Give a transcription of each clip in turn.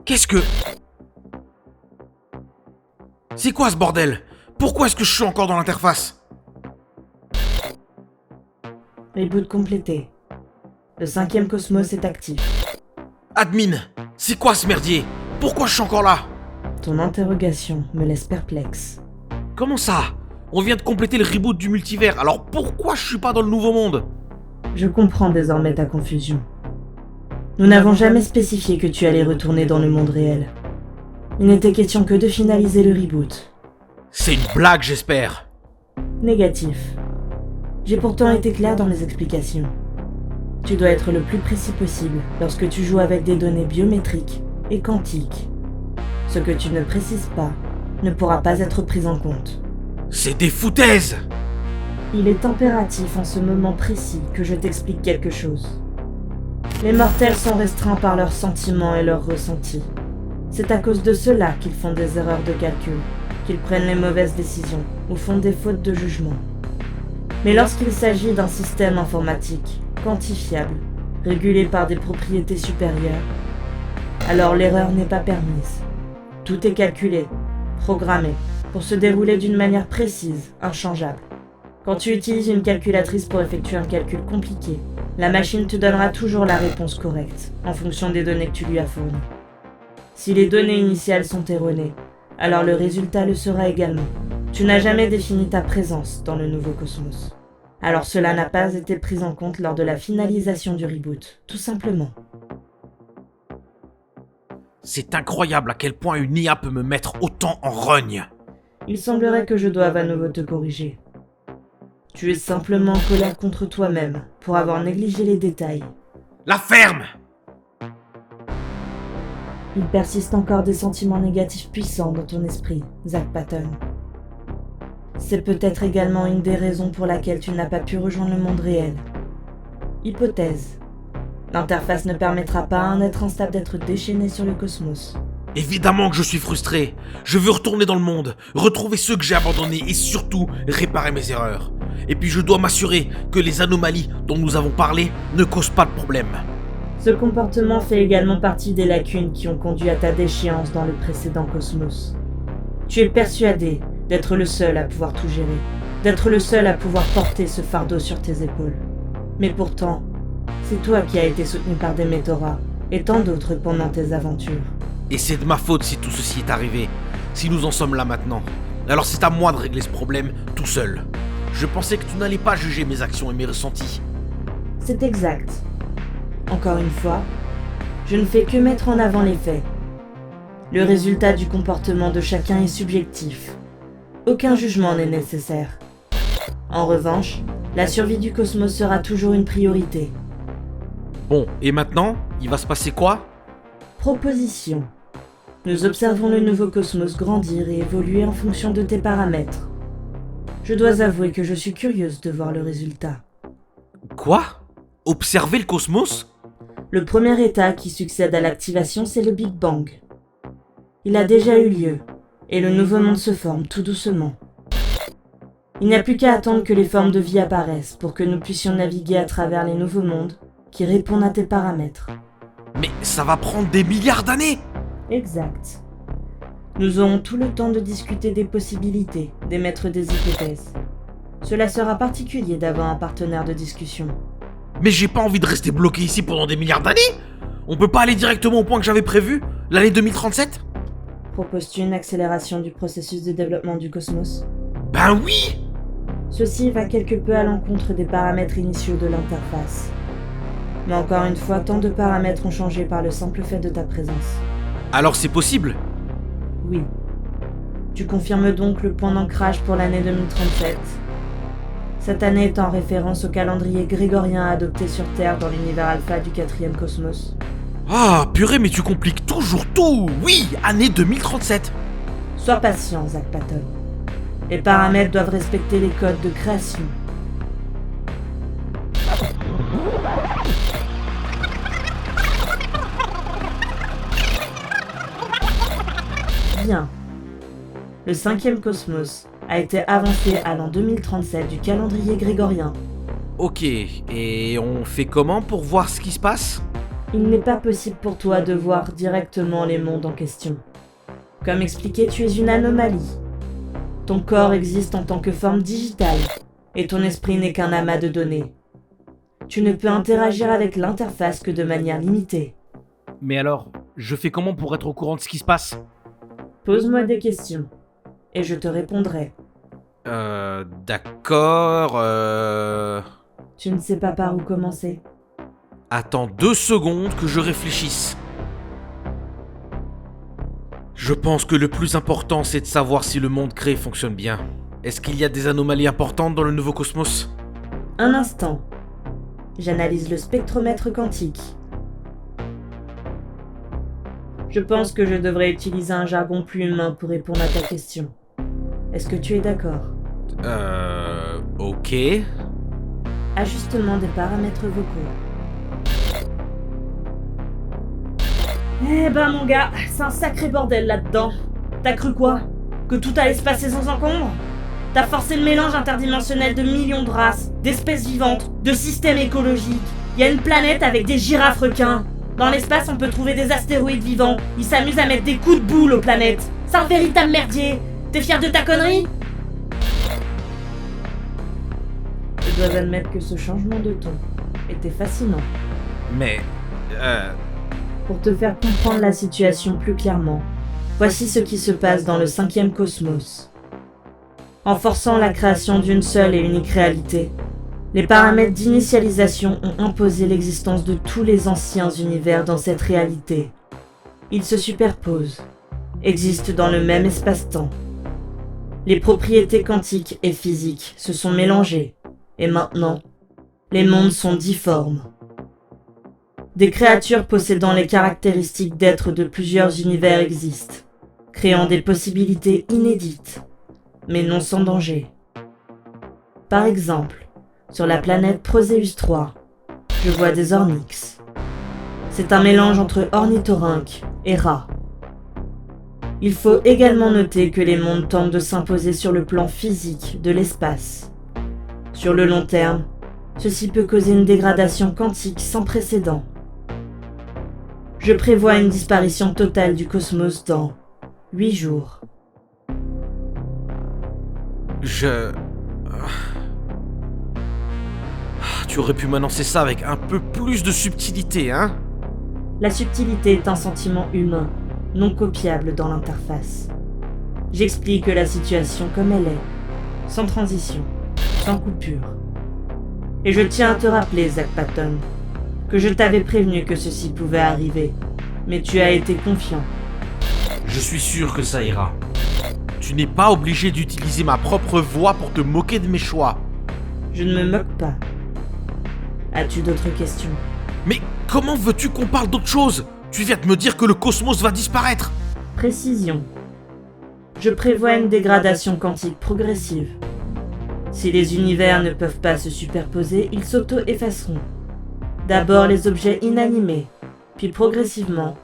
Qu'est-ce que... C'est quoi ce bordel? Pourquoi est-ce que je suis encore dans l'interface? Reboot complété. Le 5e Cosmos est actif. Admin, c'est quoi ce merdier? Pourquoi je suis encore là? Ton interrogation me laisse perplexe. Comment ça? On vient de compléter le reboot du multivers, alors pourquoi je suis pas dans le nouveau monde? Je comprends désormais ta confusion. Nous n'avons jamais spécifié que tu allais retourner dans le monde réel. Il n'était question que de finaliser le reboot. C'est une blague, j'espère. Négatif. J'ai pourtant été clair dans mes explications. Tu dois être le plus précis possible lorsque tu joues avec des données biométriques et quantiques. Ce que tu ne précises pas ne pourra pas être pris en compte. C'est des foutaises! Il est impératif en ce moment précis que je t'explique quelque chose. Les mortels sont restreints par leurs sentiments et leurs ressentis. C'est à cause de cela qu'ils font des erreurs de calcul, qu'ils prennent les mauvaises décisions ou font des fautes de jugement. Mais lorsqu'il s'agit d'un système informatique, quantifiable, régulé par des propriétés supérieures, alors l'erreur n'est pas permise. Tout est calculé, programmé, pour se dérouler d'une manière précise, inchangeable. Quand tu utilises une calculatrice pour effectuer un calcul compliqué, la machine te donnera toujours la réponse correcte, en fonction des données que tu lui as fournies. Si les données initiales sont erronées, alors le résultat le sera également. Tu n'as jamais défini ta présence dans le nouveau cosmos. Alors cela n'a pas été pris en compte lors de la finalisation du reboot, tout simplement. C'est incroyable à quel point une IA peut me mettre autant en rogne. Il semblerait que je doive à nouveau te corriger. Tu es simplement en colère contre toi-même pour avoir négligé les détails. La ferme! Il persiste encore des sentiments négatifs puissants dans ton esprit, Zach Patton. C'est peut-être également une des raisons pour laquelle tu n'as pas pu rejoindre le monde réel. Hypothèse. L'interface ne permettra pas à un être instable d'être déchaîné sur le cosmos. Évidemment que je suis frustré. Je veux retourner dans le monde, retrouver ceux que j'ai abandonnés et surtout réparer mes erreurs. Et puis je dois m'assurer que les anomalies dont nous avons parlé ne causent pas de problème. Ce comportement fait également partie des lacunes qui ont conduit à ta déchéance dans le précédent cosmos. Tu es persuadé d'être le seul à pouvoir tout gérer, d'être le seul à pouvoir porter ce fardeau sur tes épaules. Mais pourtant, c'est toi qui as été soutenu par des Métauras et tant d'autres pendant tes aventures. Et c'est de ma faute si tout ceci est arrivé, si nous en sommes là maintenant. Alors c'est à moi de régler ce problème tout seul. Je pensais que tu n'allais pas juger mes actions et mes ressentis. C'est exact. Encore une fois, je ne fais que mettre en avant les faits. Le résultat du comportement de chacun est subjectif. Aucun jugement n'est nécessaire. En revanche, la survie du cosmos sera toujours une priorité. Bon, et maintenant, il va se passer quoi? Proposition. Nous observons le nouveau cosmos grandir et évoluer en fonction de tes paramètres. Je dois avouer que je suis curieuse de voir le résultat. Quoi? Observer le cosmos? Le premier état qui succède à l'activation, c'est le Big Bang. Il a déjà eu lieu, et le nouveau monde se forme tout doucement. Il n'y a plus qu'à attendre que les formes de vie apparaissent pour que nous puissions naviguer à travers les nouveaux mondes qui répondent à tes paramètres. Mais ça va prendre des milliards d'années! Exact. Nous aurons tout le temps de discuter des possibilités, d'émettre des hypothèses. Cela sera particulier d'avoir un partenaire de discussion. Mais j'ai pas envie de rester bloqué ici pendant des milliards d'années! On peut pas aller directement au point que j'avais prévu? L'année 2037? Proposes-tu une accélération du processus de développement du cosmos? Ben oui! Ceci va quelque peu à l'encontre des paramètres initiaux de l'interface. Mais encore une fois, tant de paramètres ont changé par le simple fait de ta présence. Alors c'est possible? Oui. Tu confirmes donc le point d'ancrage pour l'année 2037. Cette année est en référence au calendrier grégorien adopté sur Terre dans l'univers alpha du 4e cosmos. Ah, purée, mais tu compliques toujours tout! Oui, année 2037! Sois patient, Zach Patton. Les paramètres doivent respecter les codes de création. Bien. Le 5e cosmos a été avancé à l'an 2037 du calendrier grégorien. Ok, et on fait comment pour voir ce qui se passe? Il n'est pas possible pour toi de voir directement les mondes en question. Comme expliqué, tu es une anomalie. Ton corps existe en tant que forme digitale, et ton esprit n'est qu'un amas de données. Tu ne peux interagir avec l'interface que de manière limitée. Mais alors, je fais comment pour être au courant de ce qui se passe? Pose-moi des questions, et je te répondrai. D'accord, Tu ne sais pas par où commencer. Attends 2 secondes que je réfléchisse. Je pense que le plus important, c'est de savoir si le monde créé fonctionne bien. Est-ce qu'il y a des anomalies importantes dans le nouveau cosmos? Un instant. J'analyse le spectromètre quantique. Je pense que je devrais utiliser un jargon plus humain pour répondre à ta question. Est-ce que tu es d'accord? Ok. Ajustement des paramètres vocaux. Eh ben mon gars, c'est un sacré bordel là-dedans. T'as cru quoi? Que tout allait se passer sans encombre? T'as forcé le mélange interdimensionnel de millions de races, d'espèces vivantes, de systèmes écologiques. Il y a une planète avec des girafes requins. Dans l'espace, on peut trouver des astéroïdes vivants. Ils s'amusent à mettre des coups de boule aux planètes. C'est un véritable merdier. T'es fier de ta connerie? Je dois admettre que ce changement de ton était fascinant. Mais... Pour te faire comprendre la situation plus clairement, voici ce qui se passe dans le 5e cosmos. En forçant la création d'une seule et unique réalité, les paramètres d'initialisation ont imposé l'existence de tous les anciens univers dans cette réalité. Ils se superposent, existent dans le même espace-temps. Les propriétés quantiques et physiques se sont mélangées, et maintenant, les mondes sont difformes. Des créatures possédant les caractéristiques d'êtres de plusieurs univers existent, créant des possibilités inédites, mais non sans danger. Par exemple, sur la planète Proséus 3, je vois des ornyx. C'est un mélange entre ornithorynque et rat. Il faut également noter que les mondes tentent de s'imposer sur le plan physique de l'espace. Sur le long terme, ceci peut causer une dégradation quantique sans précédent. Je prévois une disparition totale du cosmos dans 8 jours. Tu aurais pu m'annoncer ça avec un peu plus de subtilité, hein? La subtilité est un sentiment humain, non copiable dans l'interface. J'explique la situation comme elle est, sans transition, sans coupure. Et je tiens à te rappeler, Zach Patton, que je t'avais prévenu que ceci pouvait arriver, mais tu as été confiant. Je suis sûr que ça ira. Tu n'es pas obligé d'utiliser ma propre voix pour te moquer de mes choix. Je ne me moque pas. As-tu d'autres questions? Mais comment veux-tu qu'on parle d'autre chose? Tu viens de me dire que le cosmos va disparaître. Précision. Je prévois une dégradation quantique progressive. Si les univers ne peuvent pas se superposer, ils s'auto-effaceront. D'abord les objets inanimés, puis progressivement,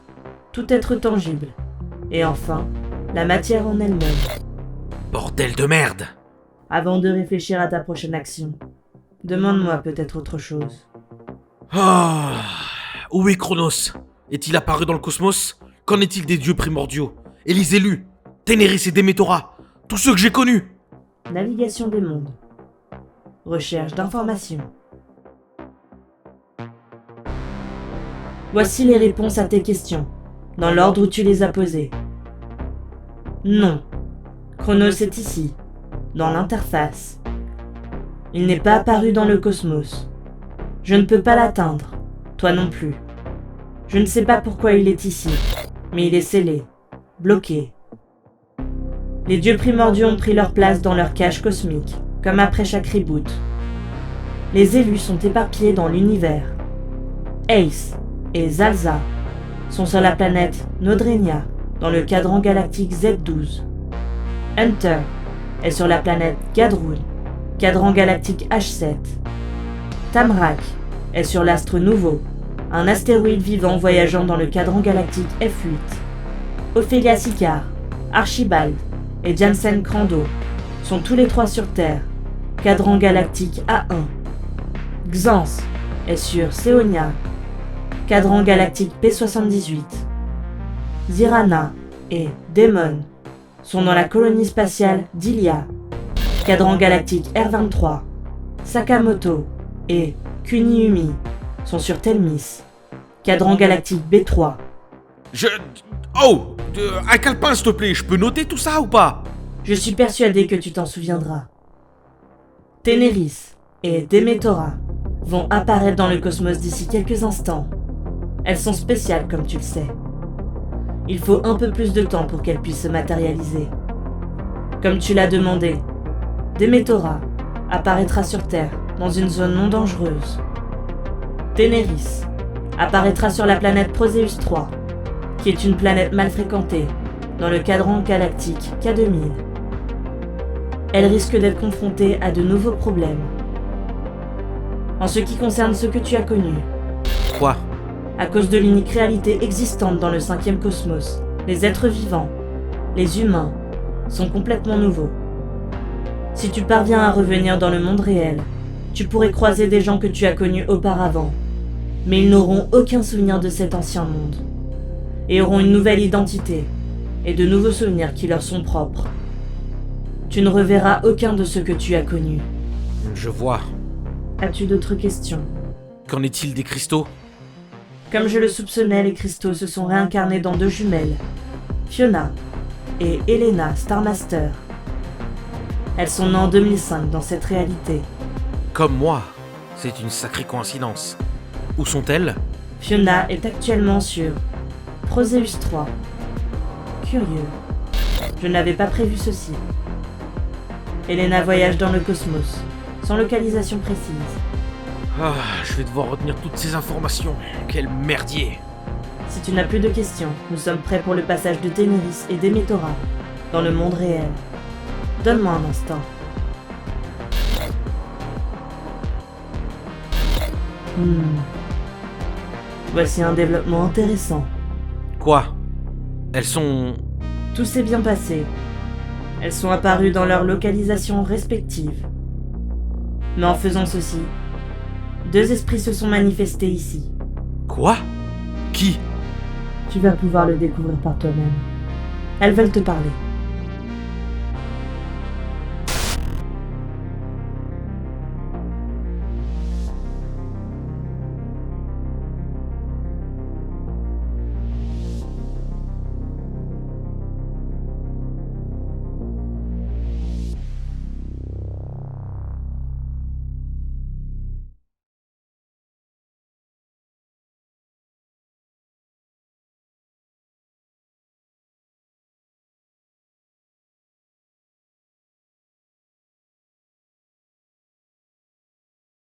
tout être tangible, et enfin, la matière en elle-même. Bordel de merde! Avant de réfléchir à ta prochaine action, demande-moi peut-être autre chose. Ah, où est Chronos? Est-il apparu dans le cosmos? Qu'en est-il des dieux primordiaux? Et les élus? Ténéris et Démétora? Tous ceux que j'ai connus? Navigation des mondes. Recherche d'informations. Voici les réponses à tes questions, dans l'ordre où tu les as posées. Non. Chronos est ici, dans l'interface. Il n'est pas apparu dans le cosmos. Je ne peux pas l'atteindre, toi non plus. Je ne sais pas pourquoi il est ici, mais il est scellé, bloqué. Les dieux primordiaux ont pris leur place dans leur cage cosmique, comme après chaque reboot. Les élus sont éparpillés dans l'univers. Ace et Zalza sont sur la planète Nodrenia, dans le cadran galactique Z12. Hunter est sur la planète Gadrun, cadran galactique H7. Tamrak est sur l'astre Nouveau, un astéroïde vivant voyageant dans le cadran galactique F8. Ophelia Sicard, Archibald et Jansen Crando sont tous les trois sur Terre, cadran galactique A1. Xans est sur Céonia, Cadran galactique P78. Zirana et Daemon sont dans la colonie spatiale d'Ilia. Cadran galactique R23. Sakamoto et Kunihumi sont sur Telmis. Cadran galactique B3. Oh, un calepin s'il te plaît, je peux noter tout ça ou pas? Je suis persuadé que tu t'en souviendras. Ténéris et Demetora vont apparaître dans le cosmos d'ici quelques instants. Elles sont spéciales comme tu le sais. Il faut un peu plus de temps pour qu'elles puissent se matérialiser. Comme tu l'as demandé, Demetora apparaîtra sur Terre dans une zone non dangereuse. Ténéris apparaîtra sur la planète Proséus 3, qui est une planète mal fréquentée dans le cadran galactique K2000. Elle risque d'être confrontée à de nouveaux problèmes. En ce qui concerne ceux que tu as connus, Quoi? à cause de l'unique réalité existante dans le 5e cosmos, les êtres vivants, les humains, sont complètement nouveaux. Si tu parviens à revenir dans le monde réel, tu pourrais croiser des gens que tu as connus auparavant, mais ils n'auront aucun souvenir de cet ancien monde, et auront une nouvelle identité, et de nouveaux souvenirs qui leur sont propres. Tu ne reverras aucun de ceux que tu as connus. Je vois. As-tu d'autres questions? Qu'en est-il des cristaux? Comme je le soupçonnais, les cristaux se sont réincarnés dans 2 jumelles, Fiona et Elena Starmaster. Elles sont nées en 2005 dans cette réalité. Comme moi. C'est une sacrée coïncidence. Où sont-elles? Fiona est actuellement sur Proséus 3. Curieux. Je n'avais pas prévu ceci. Elena voyage dans le cosmos, sans localisation précise. Ah, je vais devoir retenir toutes ces informations. Quel merdier. Si tu n'as plus de questions, nous sommes prêts pour le passage de Ténéris et Demetora dans le monde réel. Donne-moi un instant. Voici un développement intéressant. Quoi? Elles sont... Tout s'est bien passé. Elles sont apparues dans leurs localisations respectives. Mais en faisant ceci, 2 esprits se sont manifestés ici. Quoi? Qui? Tu vas pouvoir le découvrir par toi-même. Elles veulent te parler.